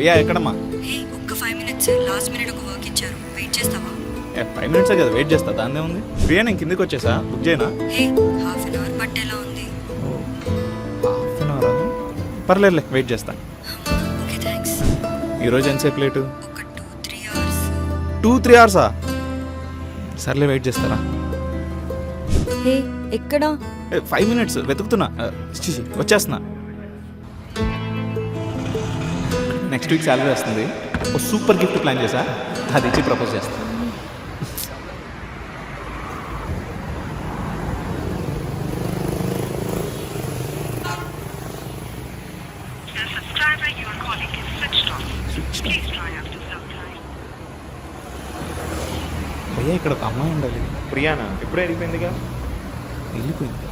ప్రియా ఎక్కడమ్మా? హే ఒక్క 5 minutes, last minute ఒక వర్క్ ఇచ్చారు, వెయిట్ చేస్తావా? 5 మినిట్సే కదా వెయిట్ చేస్తా, దాన్నే ఉంది. ప్రియా నేను కిందకి వచ్చేసా, బుక్ చేయనా? హే హాఫ్ అన్ అవర్ పట్టేలా ఉంది. హాఫ్ అన్ అవరా? పర్లేదులే వెయిట్ చేస్తా. Okay thanks. ఈరోజు ఎంతసేపు లేటు? ఒక 2-3 అవర్స్. 2-3 అవర్సా? సర్లే వెయిట్ చేస్తారా? హే ఎక్కడా? 5 మినిట్స్ వెతుకుతున్నా. వచ్చేస్తున్నా. నెక్స్ట్ వీక్ శాలరీ వస్తుంది, ఓ సూపర్ గిఫ్ట్ ప్లాన్ చేశా, అది ఇచ్చి ప్రపోజ్ చేస్తా. భయ్యా ఇక్కడ ఒక అమ్మాయి ఉండాలి. ప్రియానా ఎప్పుడే వెళ్ళిపోయిందిగా. వెళ్ళిపోయింది.